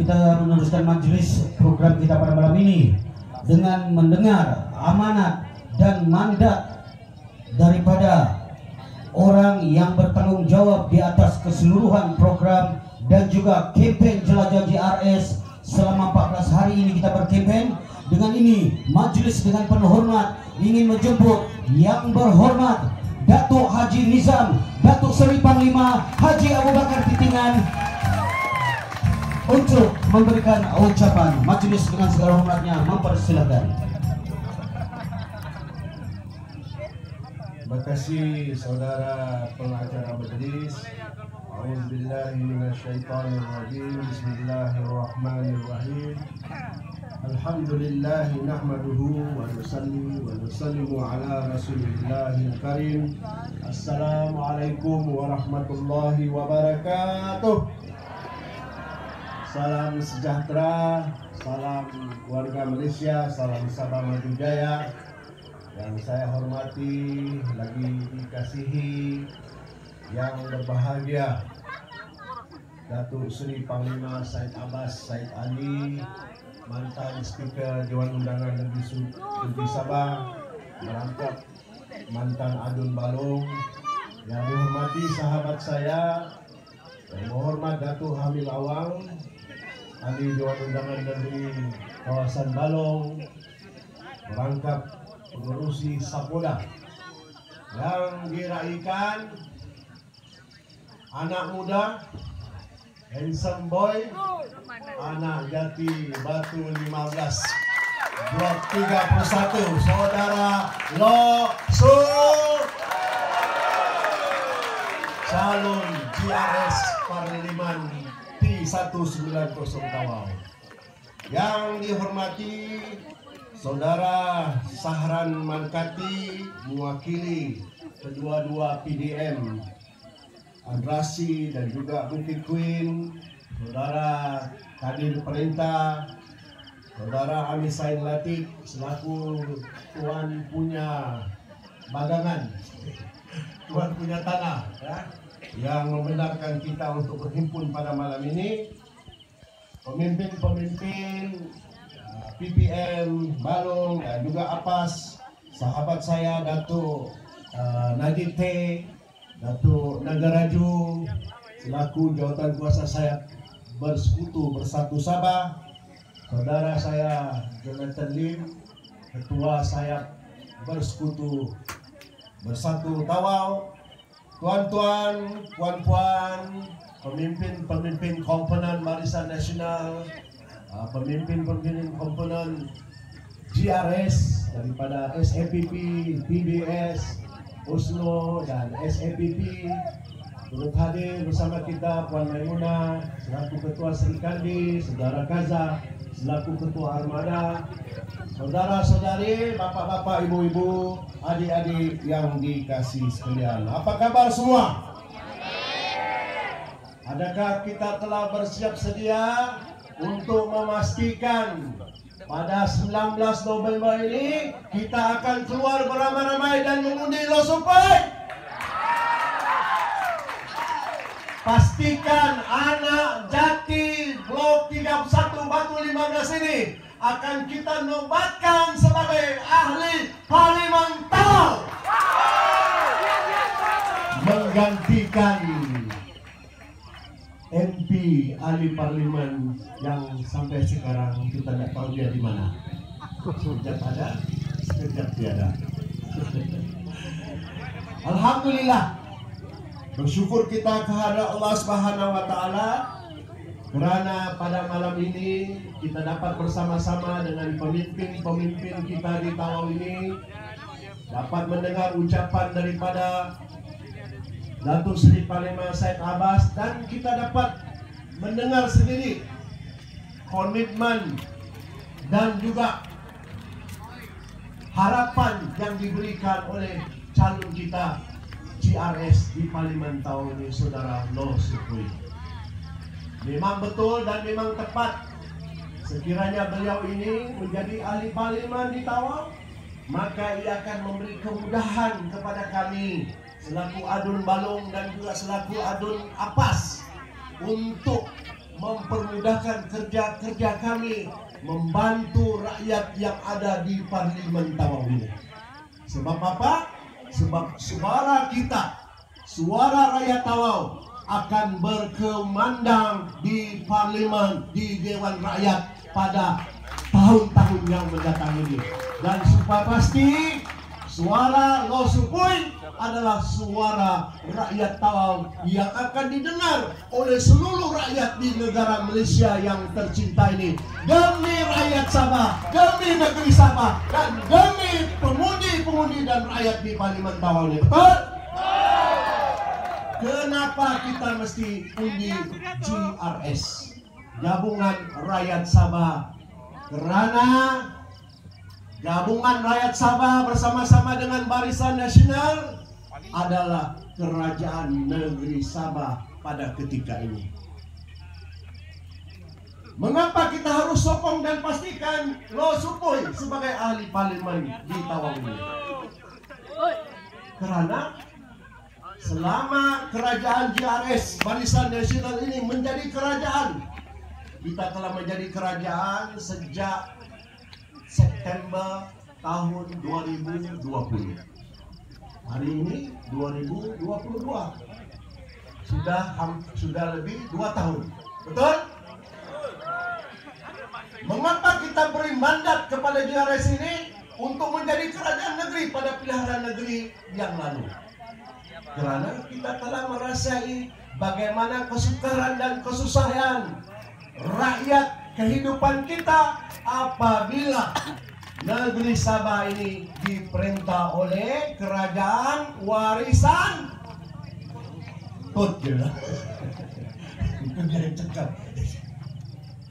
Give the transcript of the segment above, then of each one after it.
kita meneruskan majelis program kita pada malam ini dengan mendengar amanat dan mandat daripada orang yang bertanggung jawab di atas keseluruhan program dan juga campaign Jelajah JRS selama 14 hari ini kita berkempen. Dengan ini majelis dengan penuh hormat ingin menjemput yang berhormat Datuk Haji Nizam, Datuk Seri Panglima Haji Abu Bakar Pitingan untuk memberikan ucapan. Majelis dengan segala hormatnya mempersilakan. Terima kasih saudara pengacara majelis. A'udzubillahi minasyaitonirrajim. Bismillahirrahmanirrahim. Alhamdulillah nahmaduhu wa nusalli wa nusallimu ala rasulillahil karim. Assalamualaikum warahmatullahi wabarakatuh. Salam sejahtera, salam warga Malaysia, salam Sabah Maju Jaya. Yang saya hormati, lagi dikasihi, yang berbahagia Datuk Seri Panglima Syed Abbas Syed Ali, mantan Speaker Dewan Undangan Negeri Sabah, merangkap mantan Adun Balong. Yang dihormati sahabat saya, yang menghormat Datuk Hamil Awang, ahli Dewan Undangan Negeri kawasan Balong, merangkap pengurusi Sapoda. Yang diraikan anak muda, handsome boy, anak jati Batu 15 Blok 31, saudara Lo Su, calon JRS Parlimen T190 Tawau. Yang dihormati saudara Sahran Mankati, mewakili kedua-dua PDM Andrasi dan juga Bukit Queen, saudara Kadir Perintah, saudara Amisain Latif selaku tuan punya bagangan, tuan punya tanah ya, yang membenarkan kita untuk berhimpun pada malam ini, pemimpin-pemimpin PPM Balong dan juga APAS, sahabat saya Datuk Najib T, Datuk Nagaraju selaku jawatan kuasa saya Bersekutu Bersatu Sabah, saudara saya Jonathan Lim, ketua sayap Bersekutu Bersatu Tawau, tuan-tuan, puan-puan, pemimpin-pemimpin komponen Barisan Nasional, pemimpin-pemimpin komponen JRS daripada SAPP, PBS, Oslo dan SAPP, turut hadir bersama kita Puan Maimunah selaku Ketua Sri Kandi, Saudara Kaza selaku Ketua Armada, saudara-saudari, bapak-bapak, ibu-ibu, adik-adik yang dikasihi sekalian. Apa kabar semua? Adakah kita telah bersiap sedia untuk memastikan pada 19 November ini kita akan keluar beramai-ramai dan mengundi Lo Supai? Pastikan anak jati Blok 31 Batu 15 ini akan kita nobatkan sebagai ahli Parlimen Tawau, menggantikan MP ahli parlimen yang sampai sekarang kita tidak tahu dia di mana. Sekejap ada, sekejap tiada. Alhamdulillah, bersyukur kita kehadrat Allah Subhanahu wa Ta'ala kerana pada malam ini kita dapat bersama-sama dengan pemimpin-pemimpin kita di Tawau ini dapat mendengar ucapan daripada Datuk Seri Panglima Syed Abbas, dan kita dapat mendengar sendiri komitmen dan juga harapan yang diberikan oleh calon kita JRS di Parlimen Tawau ini, saudara Lo Supai. Memang betul dan memang tepat, sekiranya beliau ini menjadi ahli parlimen di Tawau, maka ia akan memberi kemudahan kepada kami selaku Adun Balong dan juga selaku Adun Apas untuk mempermudahkan kerja-kerja kami membantu rakyat yang ada di Parlimen Tawau ini. Sebab apa? Sebab suara kita, suara rakyat Tawau akan berkumandang di Parlimen, di Dewan Rakyat pada tahun-tahun yang mendatang ini. Dan supaya pasti suara Lo Supui adalah suara rakyat Tawau yang akan didengar oleh seluruh rakyat di negara Malaysia yang tercinta ini, demi rakyat Sabah, demi negeri Sabah, dan demi pemundi-pemundi dan rakyat di Parlimen Tawau ini. Betul? Kenapa kita mesti undi GRS, Gabungan Rakyat Sabah? Kerana Gabungan Rakyat Sabah bersama-sama dengan Barisan Nasional adalah kerajaan negeri Sabah pada ketika ini. Mengapa kita harus sokong dan pastikan Lo Supui sebagai ahli parlimen di Tawau ini? Kerana selama kerajaan GRS Barisan Nasional ini menjadi kerajaan, kita telah menjadi kerajaan sejak September tahun 2020. Hari ini 2022. Sudah lebih 2 tahun. Betul? Mengapa kita beri mandat kepada GRS ini untuk menjadi kerajaan negeri pada pilihan negeri yang lalu? Kerana kita telah merasai bagaimana kesukaran dan kesusahan rakyat kehidupan kita apabila negeri Sabah ini diperintah oleh kerajaan warisan.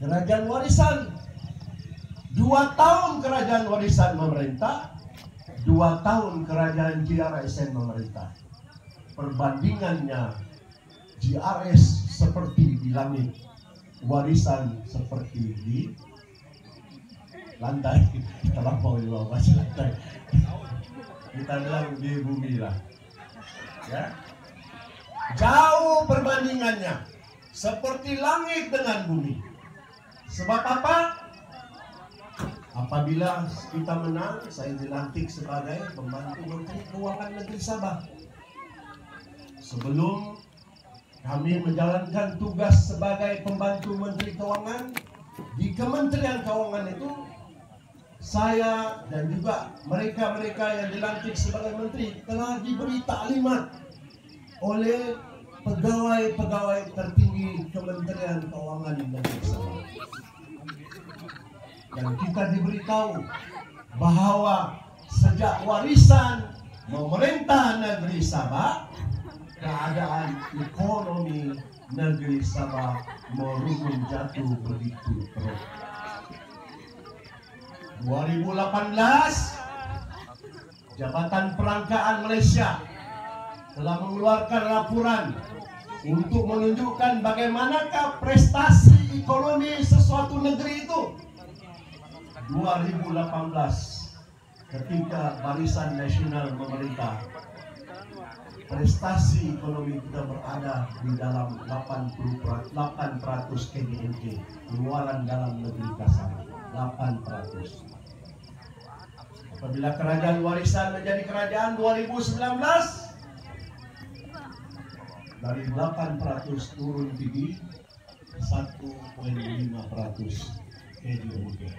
Kerajaan warisan. 2 tahun kerajaan warisan memerintah, 2 tahun kerajaan GRSN memerintah. Perbandingannya, GRS seperti di langit, warisan seperti di lantai. Kita lampau di bawah lantai. Kita bilang di bumi lah. Ya. Jauh perbandingannya, seperti langit dengan bumi. Sebab apa? Apabila kita menang, saya dilantik sebagai pembantu Menteri Keuangan Negeri Sabah. Sebelum kami menjalankan tugas sebagai pembantu Menteri Keuangan di Kementerian Keuangan itu, saya dan juga mereka-mereka yang dilantik sebagai menteri telah diberi taklimat oleh pegawai-pegawai tertinggi Kementerian Keuangan Negeri Sabah. Dan kita diberitahu bahawa sejak warisan memerintah negeri Sabah, keadaan ekonomi negeri Sabah merungun jatuh begitu teruk. 2018, Jabatan Perangkaan Malaysia telah mengeluarkan laporan untuk menunjukkan bagaimanakah prestasi ekonomi sesuatu negeri itu. 2018, ketika Barisan Nasional memerintah, prestasi ekonomi kita berada di dalam 8% KDNK, pengeluaran dalam negeri kasar 8%. Apabila kerajaan warisan menjadi kerajaan 2019, dari 8% turun tinggi 1,5% KDNK.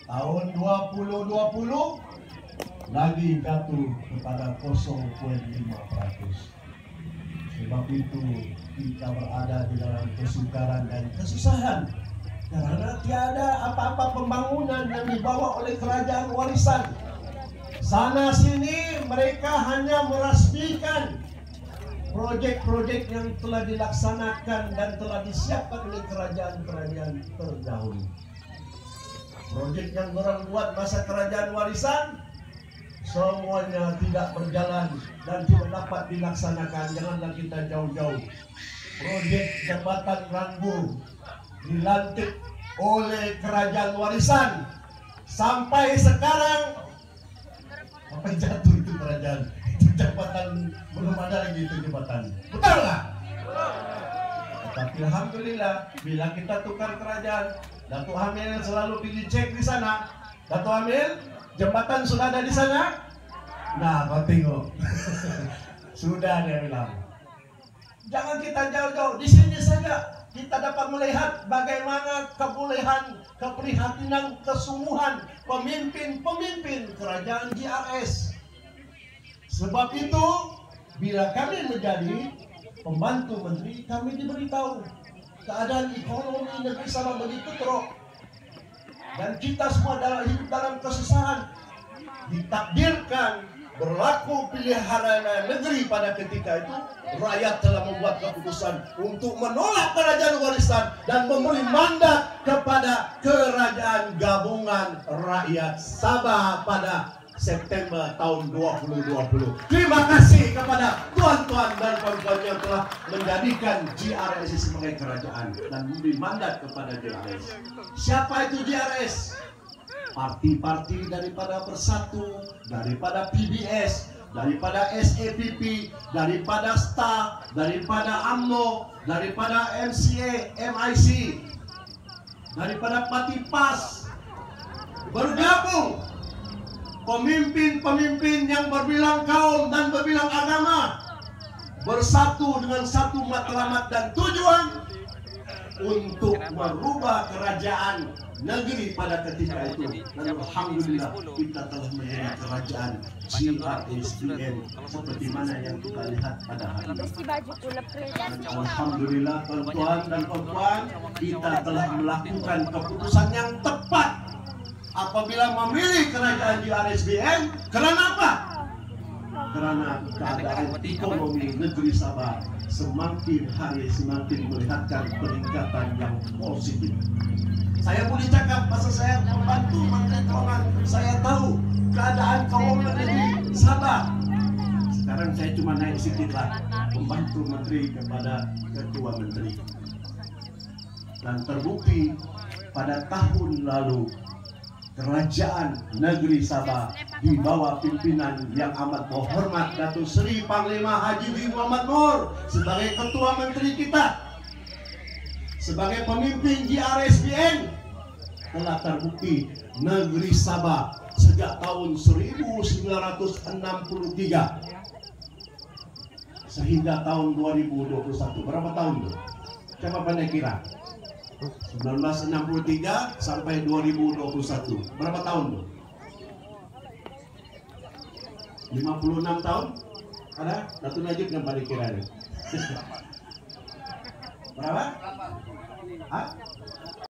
Tahun 2020 lagi jatuh kepada 0,5%. Sebab itu kita berada di dalam kesukaran dan kesusahan karena tiada apa-apa pembangunan yang dibawa oleh kerajaan warisan. Sana sini mereka hanya merasmikan projek-projek yang telah dilaksanakan dan telah disiapkan oleh kerajaan-kerajaan terdahulu. Projek yang orang buat masa kerajaan warisan semuanya tidak berjalan dan tidak dapat dilaksanakan. Janganlah kita jauh-jauh. Projek Jabatan Ranggu dilantik oleh kerajaan warisan. Sampai sekarang apa jatuh itu kerajaan? Itu jabatan, belum ada lagi itu jabatan. Betul nggak? Tapi alhamdulillah bila kita tukar kerajaan, Datuk Hamil selalu pergi cek di sana. Datuk Hamil, jembatan sudah ada di sana? Nah, kau tengok. Sudah dia bilang. Jangan kita jauh-jauh, di sini saja kita dapat melihat bagaimana kebolehan, keprihatinan, kesungguhan pemimpin-pemimpin kerajaan JRS. Sebab itu, bila kami menjadi pembantu menteri, kami diberitahu keadaan ekonomi negeri Sabah begitu teruk, dan kita semua hidup dalam kesusahan. Ditakdirkan berlaku pilihan negeri pada ketika itu, rakyat telah membuat keputusan untuk menolak kerajaan warisan dan memberi mandat kepada kerajaan gabungan rakyat Sabah pada September tahun 2020. Terima kasih kepada tuan-tuan dan puan-puan yang telah menjadikan JRS sebagai kerajaan dan memberi mandat kepada JRS. Siapa itu JRS? Parti-parti daripada Bersatu, daripada PBS, daripada SAPP, daripada STA, daripada UMNO, daripada MCA, MIC, daripada Parti PAS, bergabung pemimpin-pemimpin yang berbilang kaum dan berbilang agama, bersatu dengan satu matlamat dan tujuan untuk merubah kerajaan negeri pada ketika itu. Dan alhamdulillah kita telah menjadi kerajaan JRSBN seperti mana yang kita lihat pada hari ini. Alhamdulillah tuan-tuan dan puan-puan, kita telah melakukan keputusan yang tepat apabila memilih kerajaan JRSBN. Kerana apa? Karena keadaan ekonomi negeri Sabah semakin hari semakin melihatkan peningkatan yang positif. Saya boleh cakap pasal saya membantu Menteri Keuangan. Saya tahu keadaan keuangan negeri Sabah. Sekarang saya cuma naik sedikitlah membantu Menteri kepada Ketua Menteri. Dan terbukti pada tahun lalu kerajaan negeri Sabah di bawah pimpinan yang amat berhormat Datuk Seri Panglima Haji Muhammad Noor sebagai Ketua Menteri kita, sebagai pemimpin JRSBN, telah terbukti negeri Sabah sejak tahun 1963 sehingga tahun 2021. Berapa tahun itu? Coba pandai kira. 1963 sampai 2021. Berapa tahun tuh? 56 tahun? Ada? Datuk Najib yang paling kira nih. Berapa? Hah?